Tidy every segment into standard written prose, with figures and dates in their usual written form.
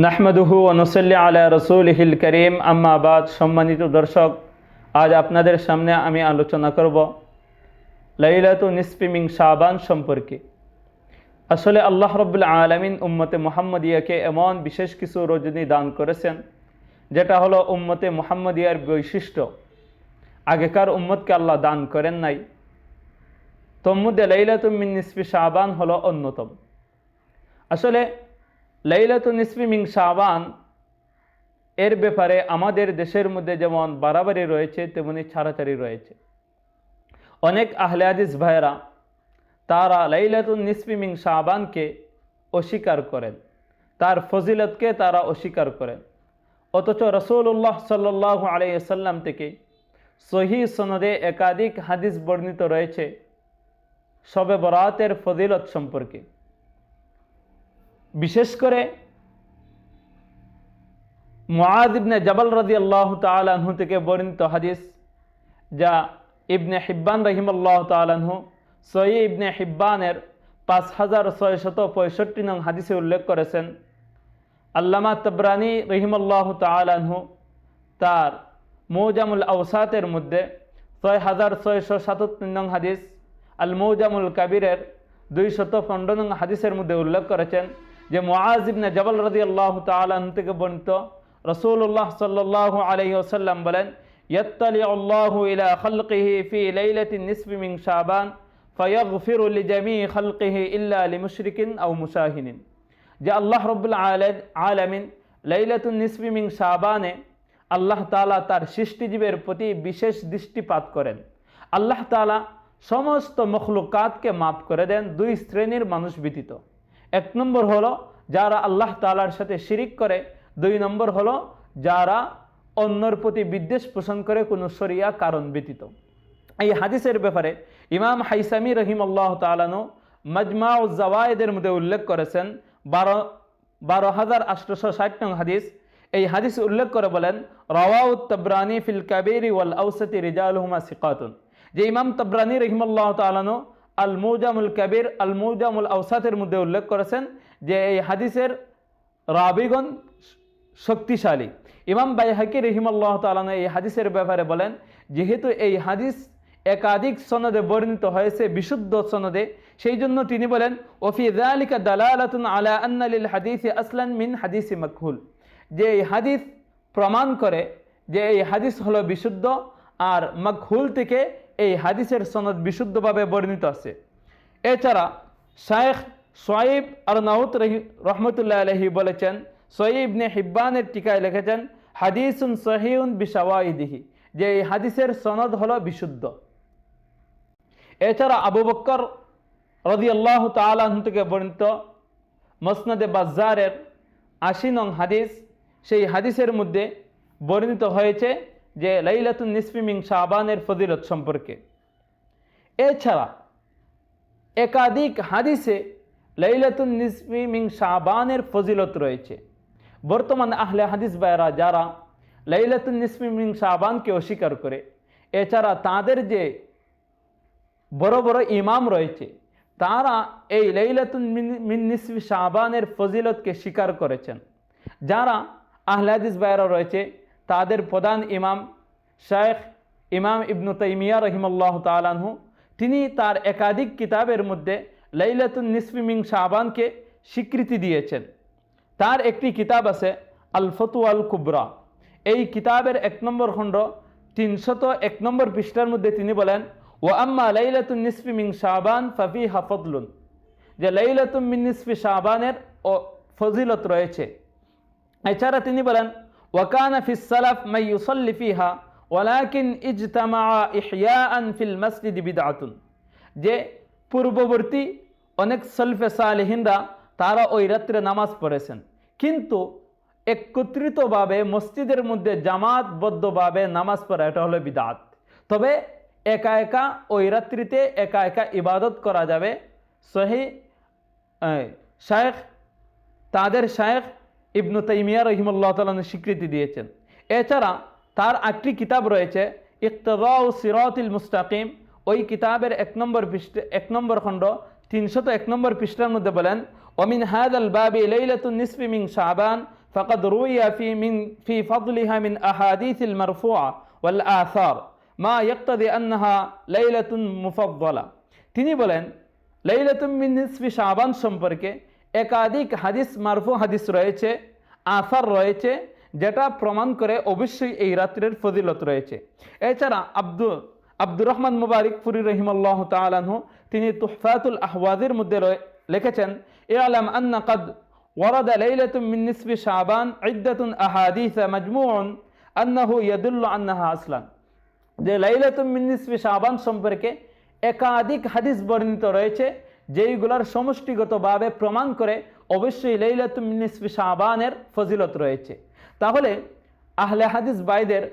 নাহমাদুহু ওয়া নুসাল্লি আলা রাসূলিহিল কারীম, আম্মা বাদ। সম্মানিত দর্শক, আজ আপনাদের সামনে আমি আলোচনা করব লাইলাতুন নিসফি মিন শাবান সম্পর্কে। আসলে আল্লাহ রাব্বুল আলামিন উম্মতে মুহাম্মদিয়াকে এমন বিশেষ কিছু রজনী দান করেছেন, যেটা হলো উম্মতে মুহাম্মদিয়ার বৈশিষ্ট্য। আগেকার উম্মতকে আল্লাহ দান করেন নাই। তন্মধ্যে লাইলাতুন মিন নিসফি শাবান হলো অন্যতম। আসলে লাইলাতুন নিসফি মিন শাবান এর ব্যাপারে আমাদের দেশের মধ্যে যেমন বাড়াবাড়ি রয়েছে, তেমনি ছাড়াছাড়ি রয়েছে। অনেক আহলে হাদিস ভাইরা তারা লাইলাতুন নিসফি মিন শাবানকে অস্বীকার করেন, তার ফজিলতকে তারা অস্বীকার করেন। অথচ রাসূলুল্লাহ সাল্লাল্লাহু আলাইহি ওয়াসাল্লাম থেকে সহিহ সনদে একাধিক হাদিস বর্ণিত রয়েছে শবে বরাতের ফজিলত সম্পর্কে। বিশেষ করে মুআয ইবনে জাবাল রাদিয়াল্লাহু তাআলা আনহু থেকে বর্ণিত হাদিস, যা ইবনে হিব্বান রাহিমাহুল্লাহু তাআলা আনহু সহিহ ইবনে হিব্বানের 5665 নং হাদিসে উল্লেখ করেছেন। আল্লামা তাবরানী রাহিমাহুল্লাহু তাআলা আনহু তার মুজামুল আওসাতের মধ্যে 6677 নং হাদিস, আল মুজামুল কাবিরের 215 নং হাদিসের মধ্যে উল্লেখ করেছেন যে মুআয ইবনে জাবাল রাদিয়াল্লাহু তাআলা আনহু থেকে বর্ণিত রাসূলুল্লাহ সাল্লাল্লাহু আলাইহি ওয়াসাল্লাম বলেন, ইয়াত্তালিউল্লাহু ইলা খালকিহি ফি লাইলাতিন নিসফি মিন শাবান ফায়াগফিরু লিজামিই খালকিহি ইল্লা লিমুশরিকিন আও মুশাহিনিন। যে আল্লাহ রাব্বুল আলামিন লাইলাতুন নিসফি মিন শাবানে আল্লাহ তাআলা তার সৃষ্টিজীবের প্রতি বিশেষ দৃষ্টিপাত করেন। আল্লাহ তাআলা সমস্ত মখলুকাতকে মাফ করে দেন দুই শ্রেণীর মানুষ ব্যতীত। এক নম্বর হলো যারা আল্লাহ তাআলার সাথে শিরিক করে, দুই নম্বর হলো যারা অন্যর প্রতি বিদ্বেষ পোষণ করে কোনো শরিয়া কারণ ব্যতীত। এই হাদিসের ব্যাপারে ইমাম হাইসামি রাহিমাহুল্লাহু তাআলা মাজমাউজ জাওয়ায়েদের মধ্যে উল্লেখ করেছেন 12860 নং হাদিস। এই হাদিস উল্লেখ করে বলেন, রাওয়াহু তাবরানী ফিল কাবীর ওয়াল আওসাতি রিজালুহুমা সিকাতুন। যে ইমাম তাবরানী রাহিমাহুল্লাহু তাআলা আল মুজামুল কাবীর আল মুজামুল আওসাতের মধ্যে উল্লেখ করেছেন যে এই হাদিসের রাবিগণ শক্তিশালী। ইমাম বাইহাকি রাহিমাহুল্লাহু তাআলা এই হাদিসের ব্যাপারে বলেন, যেহেতু এই হাদিস একাধিক সনদে বর্ণিত হয়েছে, বিশুদ্ধ সনদে, সেই জন্য তিনি বলেন, ওফি যালিকা দালালাতুন আলা আন্না লিল হাদিসি আসলান মিন হাদিসি মাকহুল। যে এই হাদিস প্রমাণ করে যে এই হাদিস হলো বিশুদ্ধ, আর মাকহুল থেকে এই হাদিসের সনদ বিশুদ্ধভাবে বর্ণিত আছে। এছাড়া শায়েখ সোয়াইব আরনাউত রহমতুল্লাহ আলাইহি বলেছেন, সহিহ ইবনে হিব্বানের টিকায় লিখেছেন, হাদিসুন সহিহুন বিশাওয়াহিদিহি, যে এই হাদিসের সনদ হলো বিশুদ্ধ। এছাড়া আবু বকর রাদিয়াল্লাহু তাআলা আনহু থেকে বর্ণিত মুসনাদে বাজ্জারের 80 নং হাদিস, সেই হাদিসের মধ্যে বর্ণিত হয়েছে যে লাইলাতুন নিসফি মিন শাবানের ফজিলত সম্পর্কে। এছাড়া একাধিক হাদিসে লাইলাতুন নিসফি মিন শাবানের ফজিলত রয়েছে। বর্তমান আহলে হাদিস ভাইরা যারা লাইলাতুন নিসফি মিন শাবানকে অস্বীকার করে, এছাড়া তাদের যে বড় বড় ইমাম রয়েছে, তারা এই লাইলাতুন মিন নিসফি শাবানের ফজিলতকে স্বীকার করেছেন। যারা আহলে হাদিস ভাইরা রয়েছে তাদের প্রধান ইমাম শায়েখ ইমাম ইবনু তাইমিয়া রাহিমাহুল্লাহু তাআলা আনহু, তিনি তার একাধিক কিতাবের মধ্যে লাইলাতুন নিসফি মিন শাবানকে স্বীকৃতি দিয়েছেন। তার একটি কিতাব আছে আল ফতওয়াল কুবরা। এই কিতাবের 1 নম্বর খণ্ড 301 নম্বর পৃষ্ঠার মধ্যে তিনি বলেন, ওয়া আম্মা লাইলাতুন নিসফি মিন শাবান ফাফিহা ফাদলুন, যে লাইলাতুন মিন নিসফি শাবানের ফজিলত রয়েছে। এছাড়া তিনি বলেন, ওয়া কানা ফিস সালাফ মান ইউসাল্লি ফিহা ওয়ালাকিন ইজতামাআ ইহয়াআন ফিল মসজিদ বিদআতুন, যে পূর্ববর্তী অনেক সলফে সালেহিনরা তারা ওই রাত্রে নামাজ পড়েছেন, কিন্তু একত্রিতভাবে মসজিদের মধ্যে জামাতবদ্ধভাবে নামাজ পড়া এটা হলো বিদআত। তবে একা একা ওই রাত্রিতে একা একা ইবাদত করা যাবে। সহিহ শায়েখ তাদের শায়েখ ইবনু তাইমিয়া রাহিমাহুল্লাহু তাআলা স্বীকৃতি দিয়েছেন। এছাড়া তার একটি কিতাব রয়েছে ইক্তিদাউ সিরাতিল মুস্তাকিম। ওই কিতাবের 1 নম্বর খণ্ড 301 নম্বর পৃষ্ঠার মধ্যে বলেন, ومن هذا الباب ليلة النصف من شعبان فقد روي في فضلها من أحاديث المرفوعة والآثار ما يقتضي أنها ليلة مفضلة তিনি বলেন লাইলাতুম মিন নিসফি শাবান সম্পর্কে একাধিক হাদিস মারফু হাদিস রয়েছে, আসার রয়েছে, যেটা প্রমাণ করে অবশ্যই এই রাত্রের ফজিলত রয়েছে। এছাড়া আব্দুর রহমান মুবারক ফুরি রহিমাল্লাহু তাআলা আনহু তিনি তুহফাতুল আহওয়াজের মধ্যে লিখেছেন, ইআলাম আন্না কাদ ওয়ারাদা লাইলাতুম মিন নিসফি শাবান ইদ্দাতুন আহাদিস মাজমুউন আন্নাহু ইয়াদুল্লু আন্নাহা আসলান, যে লাইলাতুম মিন নিসফি শাবান সম্পর্কে একাধিক হাদিস বর্ণিত রয়েছে যেইগুলোর সমষ্টিগতভাবে প্রমাণ করে অবশ্যই লাইলাতুম মিন নিসফি শাবানের ফজিলত রয়েছে। তাহলে আহলে হাদিস ভাইদের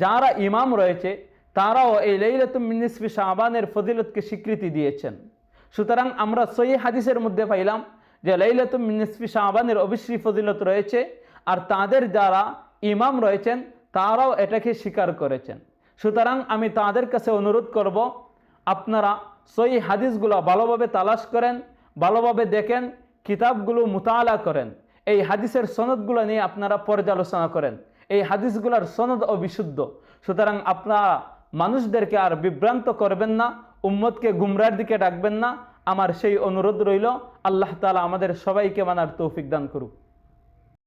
যারা ইমাম রয়েছে তারাও এই লাইলাতুম মিন নিসফি শাবানের ফজিলতকে স্বীকৃতি দিয়েছেন। সুতরাং আমরা সহিহ হাদিসের মধ্যে পাইলাম যে লাইলাতুম মিন নিসফি শাবানের অবশ্যই ফজিলত রয়েছে, আর তাদের যারা ইমাম রয়েছেন তারাও এটাকে স্বীকার করেছেন। সুতরাং আমি তাদের কাছে অনুরোধ করব, আপনারা সহিহ হাদিসগুলো ভালোভাবে তালাশ করেন, ভালোভাবে দেখেন, কিতাবগুলো মুতালা করেন, এই হাদিসের সনদগুলো নিয়ে আপনারা পর্যালোচনা করেন। এই হাদিসগুলোর সনদ অবিশুদ্ধ। সুতরাং আপনারা মানুষদেরকে আর বিভ্রান্ত করবেন না, উম্মতকে গুমরার দিকে ডাকবেন না। আমার সেই অনুরোধ রইল। আল্লাহ তাআলা আমাদের সবাইকে মানার তৌফিক দান করুক।